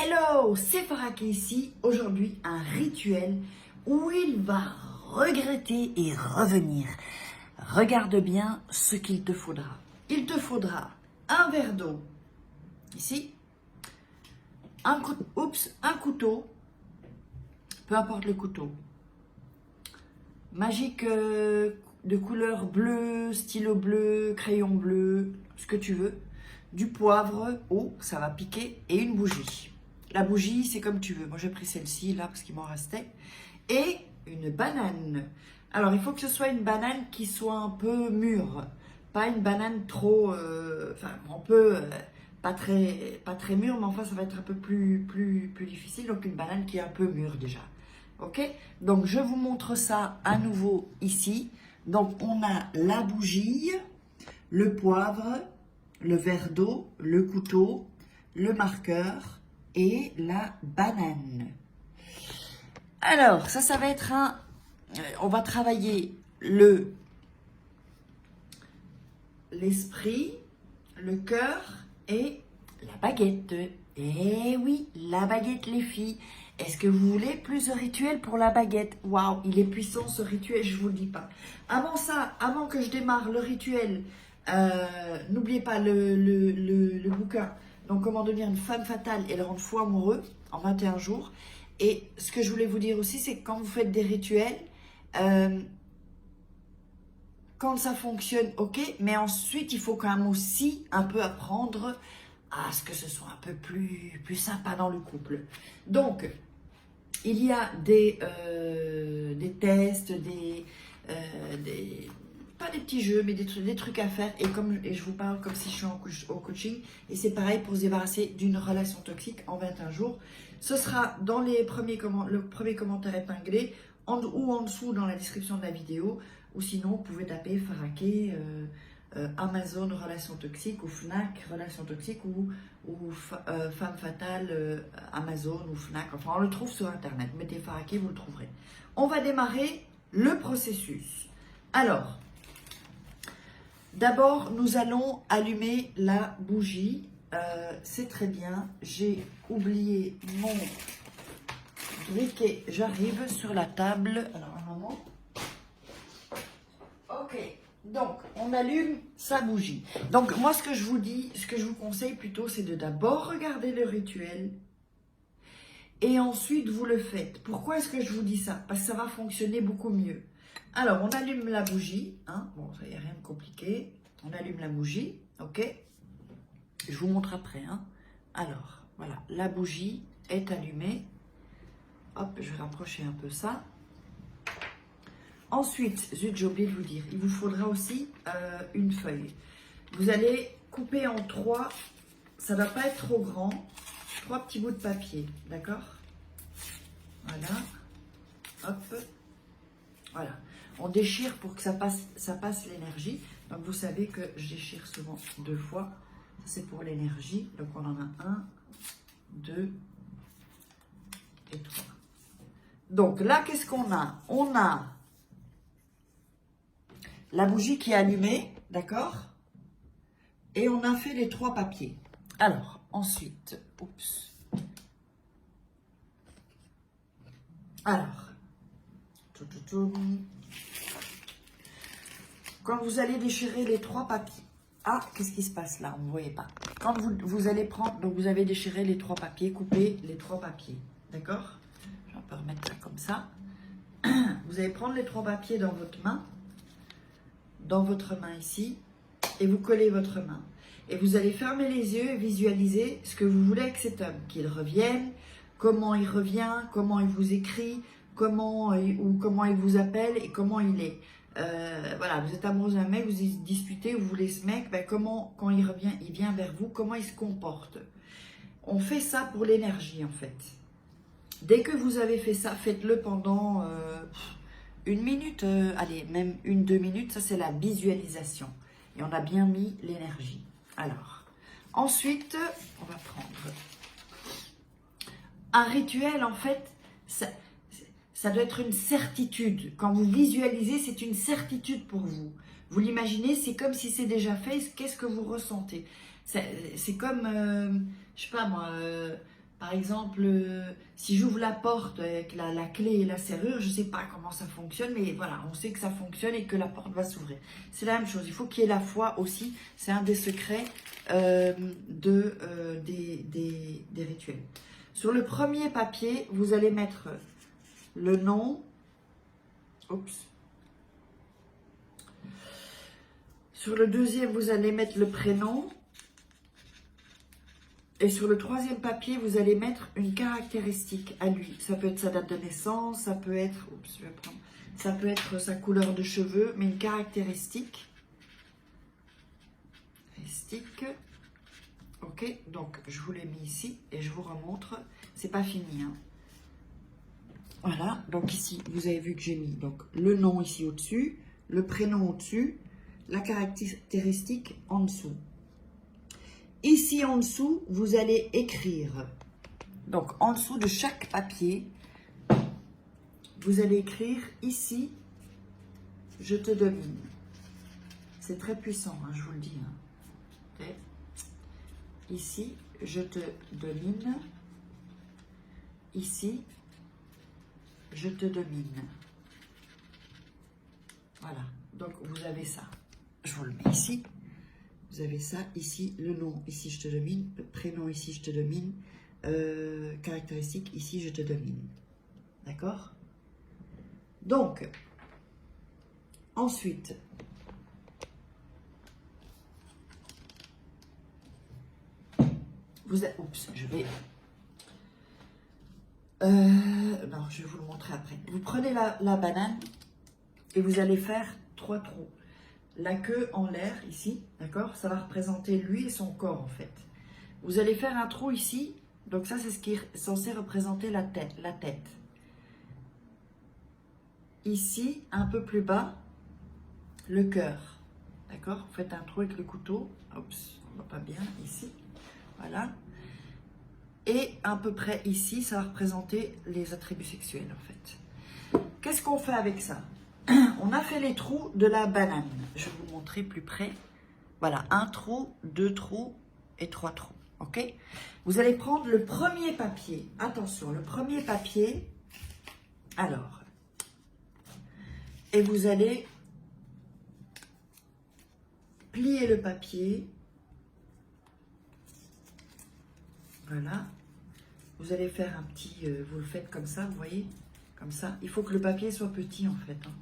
Hello, c'est Farah qui est ici. Aujourd'hui, un rituel où il va regretter et revenir. Regarde bien ce qu'il te faudra. Il te faudra un verre d'eau, ici, un couteau, peu importe le couteau, magique de couleur bleue, stylo bleu, crayon bleu, ce que tu veux, du poivre, ça va piquer, et une bougie. La bougie, c'est comme tu veux. Moi, j'ai pris celle-ci, là, parce qu'il m'en restait. Et une banane. Alors, il faut que ce soit une banane qui soit un peu mûre. Pas une banane trop... pas très mûre, mais enfin, ça va être un peu plus difficile. Donc, une banane qui est un peu mûre, déjà. OK? Donc, je vous montre ça à nouveau ici. Donc, on a la bougie, le poivre, le verre d'eau, le couteau, le marqueur et la banane. Alors, ça va être on va travailler l'esprit, le cœur et la baguette. Eh oui, la baguette, les filles. Est-ce que vous voulez plus de rituel pour la baguette? Waouh, il est puissant ce rituel, je vous le dis pas. Avant ça, avant que je démarre le rituel, n'oubliez pas le bouquin. Donc, comment devenir une femme fatale et le rendre fou amoureux en 21 jours. Et ce que je voulais vous dire aussi, c'est que quand vous faites des rituels, quand ça fonctionne, ok, mais ensuite, il faut quand même aussi un peu apprendre à ce que ce soit un peu plus sympa dans le couple. Donc, il y a des tests, pas des petits jeux, mais des trucs à faire. Et je vous parle comme si je suis au coaching. Et c'est pareil pour se débarrasser d'une relation toxique en 21 jours. Ce sera dans le premier commentaire épinglé ou en dessous dans la description de la vidéo. Ou sinon, vous pouvez taper Faraké, Amazon relation toxique ou Fnac relation toxique ou femme fatale Amazon ou Fnac. Enfin, on le trouve sur Internet. Mettez Faraké, vous le trouverez. On va démarrer le processus. Alors, d'abord, nous allons allumer la bougie. C'est très bien. J'ai oublié mon briquet. J'arrive sur la table. Alors, un moment. Ok. Donc, on allume sa bougie. Donc, moi, ce que je vous conseille plutôt, c'est de d'abord regarder le rituel et ensuite, vous le faites. Pourquoi est-ce que je vous dis ça? Parce que ça va fonctionner beaucoup mieux. Alors, on allume la bougie. Hein? Bon, ça n'y a rien de compliqué. On allume la bougie. OK? Je vous montre après. Hein? Alors, voilà. La bougie est allumée. Hop, je vais rapprocher un peu ça. Ensuite, zut, j'ai oublié de vous dire, il vous faudra aussi une feuille. Vous allez couper en 3, ça ne va pas être trop grand, 3 petits bouts de papier, d'accord? Voilà, hop, voilà. On déchire pour que ça passe l'énergie. Donc, vous savez que je déchire souvent 2 fois. C'est pour l'énergie. Donc, on en a 1, 2 et 3. Donc, là, qu'est-ce qu'on a? On a la bougie qui est allumée, d'accord? Et on a fait les 3 papiers. Alors, ensuite, alors, quand vous allez déchirer les 3 papiers, qu'est-ce qui se passe là? Vous ne voyez pas. Quand vous allez prendre, donc vous avez déchiré les 3 papiers, coupé les 3 papiers, d'accord? Je vais un peu remettre ça comme ça. Vous allez prendre les 3 papiers dans votre main ici, et vous collez votre main. Et vous allez fermer les yeux et visualiser ce que vous voulez avec cet homme, qu'il revienne, comment il revient, comment il vous écrit, comment il vous appelle et comment il est. Voilà, vous êtes amoureux d'un mec, vous disputez, vous voulez ce mec, quand il revient, il vient vers vous, comment il se comporte. On fait ça pour l'énergie en fait. Dès que vous avez fait ça, faites-le pendant 1 minute, allez, même 1-2 minutes, ça c'est la visualisation. Et on a bien mis l'énergie. Alors, ensuite, on va prendre un rituel, en fait, ça doit être une certitude. Quand vous visualisez, c'est une certitude pour vous. Vous l'imaginez, c'est comme si c'est déjà fait. Qu'est-ce que vous ressentez? C'est comme, je sais pas moi, Par exemple, si j'ouvre la porte avec la clé et la serrure, je ne sais pas comment ça fonctionne, mais voilà, on sait que ça fonctionne et que la porte va s'ouvrir. C'est la même chose, il faut qu'il y ait la foi aussi, c'est un des secrets des rituels. Sur le premier papier, vous allez mettre le nom. Oups. Sur le deuxième, vous allez mettre le prénom. Et sur le troisième papier, vous allez mettre une caractéristique à lui. Ça peut être sa date de naissance, ça peut être, oups, je vais prendre, ça peut être sa couleur de cheveux, mais une caractéristique. Ok, donc je vous l'ai mis ici et je vous remontre. C'est pas fini, hein. Voilà, donc ici, vous avez vu que j'ai mis donc, le nom ici au-dessus, le prénom au-dessus, la caractéristique en dessous. Ici en dessous, vous allez écrire. Donc en dessous de chaque papier, vous allez écrire ici, je te domine. C'est très puissant, hein, je vous le dis. Hein. Okay. Ici, je te domine. Ici, je te domine. Voilà, donc vous avez ça. Je vous le mets ici. Vous avez ça ici, le nom, ici je te domine, le prénom, ici je te domine, caractéristique, ici je te domine. D'accord? Donc, ensuite, vous avez, oups, je vais... non, je vais vous le montrer après. Vous prenez la banane et vous allez faire 3 trous. La queue en l'air ici, d'accord? Ça va représenter lui et son corps en fait. Vous allez faire un trou ici, donc ça c'est ce qui est censé représenter la tête. Ici, un peu plus bas, le cœur, d'accord? Vous faites un trou avec le couteau, oups, on va pas bien, ici, voilà. Et à peu près ici, ça va représenter les attributs sexuels en fait. Qu'est-ce qu'on fait avec ça? On a fait les trous de la banane. Je vais vous montrer plus près. Voilà, 1 trou, 2 trous et 3 trous. Ok? Vous allez prendre le premier papier. Attention, le premier papier. Alors, et vous allez plier le papier. Voilà. Vous allez faire un petit... vous le faites comme ça, vous voyez? Comme ça. Il faut que le papier soit petit en fait. Hein.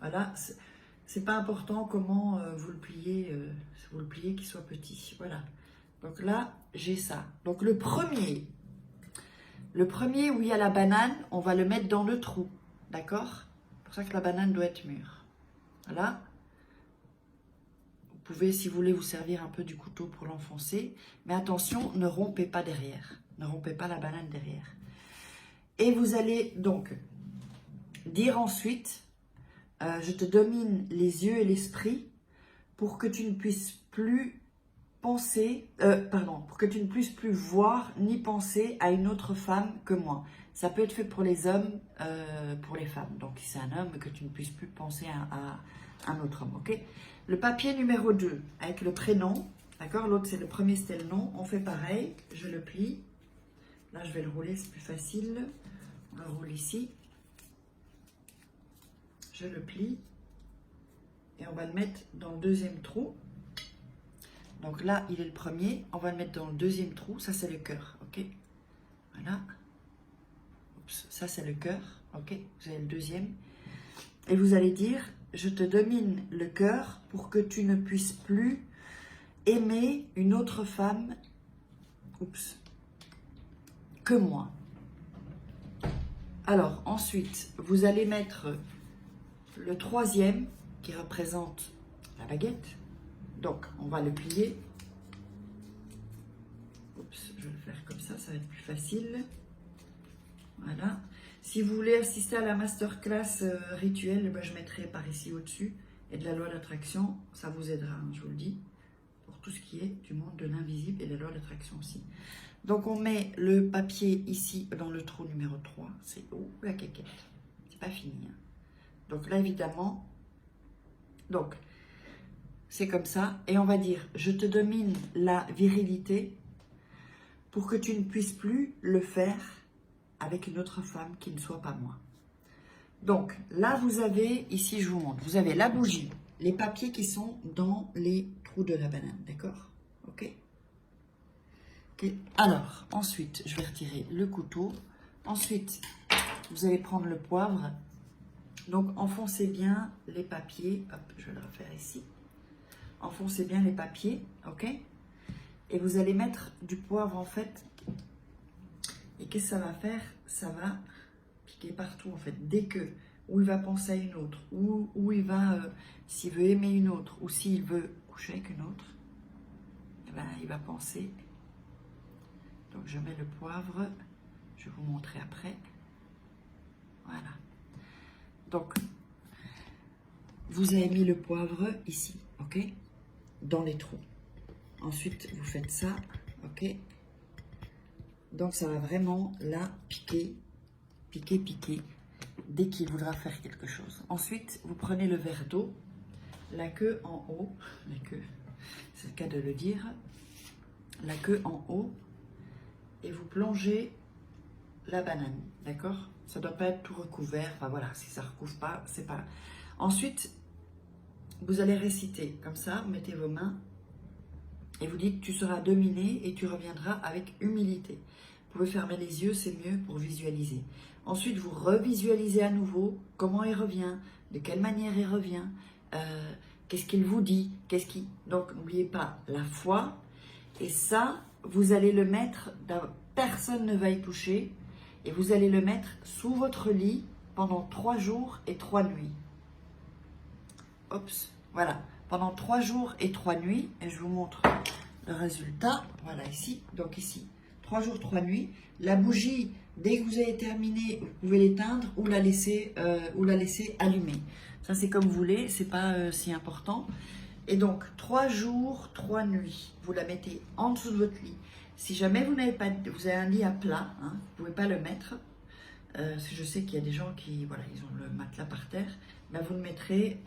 Voilà, c'est pas important comment vous le pliez qu'il soit petit. Voilà. Donc là, j'ai ça. Donc le premier où il y a la banane, on va le mettre dans le trou. D'accord? C'est pour ça que la banane doit être mûre. Voilà. Vous pouvez, si vous voulez, vous servir un peu du couteau pour l'enfoncer. Mais attention, ne rompez pas derrière. Ne rompez pas la banane derrière. Et vous allez donc dire ensuite... je te domine les yeux et l'esprit pour que tu ne puisses plus penser, pour que tu ne puisses plus voir ni penser à une autre femme que moi. Ça peut être fait pour les hommes, pour les femmes. Donc, si c'est un homme, que tu ne puisses plus penser à un autre homme, ok? Le papier numéro 2, avec le prénom, d'accord? L'autre, c'est le premier, c'était le nom. On fait pareil, je le plie. Là, je vais le rouler, c'est plus facile. On le roule ici. Je le plie et on va le mettre dans le deuxième trou. Donc là, il est le premier. On va le mettre dans le deuxième trou. Ça, c'est le cœur. Ok. Voilà. Oups, ça, c'est le cœur. Ok. Vous avez le deuxième. Et vous allez dire, je te domine le cœur pour que tu ne puisses plus aimer une autre femme que moi. Alors, ensuite, vous allez mettre... le troisième qui représente la baguette. Donc, on va le plier. Oups, je vais le faire comme ça va être plus facile. Voilà. Si vous voulez assister à la masterclass rituelle, ben, je mettrai par ici au-dessus. Et de la loi d'attraction, ça vous aidera, hein, je vous le dis. Pour tout ce qui est du monde de l'invisible et de la loi d'attraction aussi. Donc, on met le papier ici dans le trou numéro 3. C'est la quéquette. C'est pas fini, hein. Donc là, évidemment, donc c'est comme ça. Et on va dire, je te domine la virilité pour que tu ne puisses plus le faire avec une autre femme qui ne soit pas moi. Donc là, vous avez, ici je vous montre, vous avez la bougie, les papiers qui sont dans les trous de la banane, d'accord? Ok. Ok. Alors, ensuite, je vais retirer le couteau. Ensuite, vous allez prendre le poivre. Donc, enfoncez bien les papiers. Hop, je vais le refaire ici. Enfoncez bien les papiers, ok? Et vous allez mettre du poivre, en fait. Et qu'est-ce que ça va faire? Ça va piquer partout, en fait. Dès que, où il va penser à une autre, où il va, s'il veut aimer une autre, ou s'il veut coucher avec une autre, eh ben, il va penser. Donc, je mets le poivre. Je vais vous montrer après. Voilà. Donc, vous avez mis le poivre ici, ok? Dans les trous. Ensuite, vous faites ça, ok? Donc, ça va vraiment là piquer, piquer, piquer, dès qu'il voudra faire quelque chose. Ensuite, vous prenez le verre d'eau, la queue en haut, la queue, c'est le cas de le dire, la queue en haut, et vous plongez la banane, d'accord? Ça ne doit pas être tout recouvert, enfin voilà, si ça ne recouvre pas, c'est pas... Ensuite, vous allez réciter, comme ça, vous mettez vos mains, et vous dites, tu seras dominé et tu reviendras avec humilité. Vous pouvez fermer les yeux, c'est mieux pour visualiser. Ensuite, vous revisualisez à nouveau comment il revient, de quelle manière il revient, qu'est-ce qu'il vous dit, Donc, n'oubliez pas la foi, et ça, vous allez le mettre, personne ne va y toucher, et vous allez le mettre sous votre lit pendant 3 jours et 3 nuits. Oups, voilà, pendant 3 jours et 3 nuits, et je vous montre le résultat, voilà ici, donc ici, 3 jours, 3 nuits, la bougie, dès que vous avez terminé, vous pouvez l'éteindre ou la laisser allumer. Ça c'est comme vous voulez, c'est pas si important. Et donc, 3 jours, 3 nuits, vous la mettez en dessous de votre lit. Si jamais vous n'avez pas, vous avez un lit à plat, hein, vous ne pouvez pas le mettre, parce que je sais qu'il y a des gens qui, voilà, ils ont le matelas par terre, mais vous le mettrez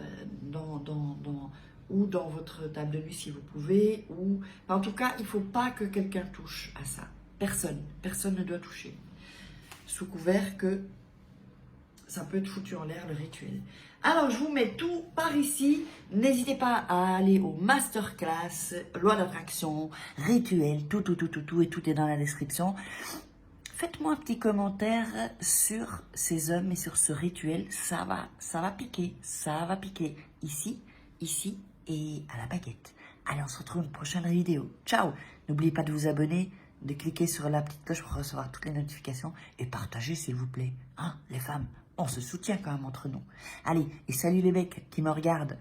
ou dans votre table de nuit si vous pouvez, ou, en tout cas, il ne faut pas que quelqu'un touche à ça. Personne ne doit toucher. Sous couvert que ça peut être foutu en l'air le rituel. Alors, je vous mets tout par ici. N'hésitez pas à aller au masterclass, loi d'attraction, rituel, tout, et tout est dans la description. Faites-moi un petit commentaire sur ces hommes et sur ce rituel. Ça va piquer, ici et à la baguette. Allez, on se retrouve une prochaine vidéo. Ciao! N'oubliez pas de vous abonner, de cliquer sur la petite cloche pour recevoir toutes les notifications et partagez s'il vous plaît. Hein, les femmes, on se soutient quand même entre nous. Allez, et salut les mecs qui me regardent.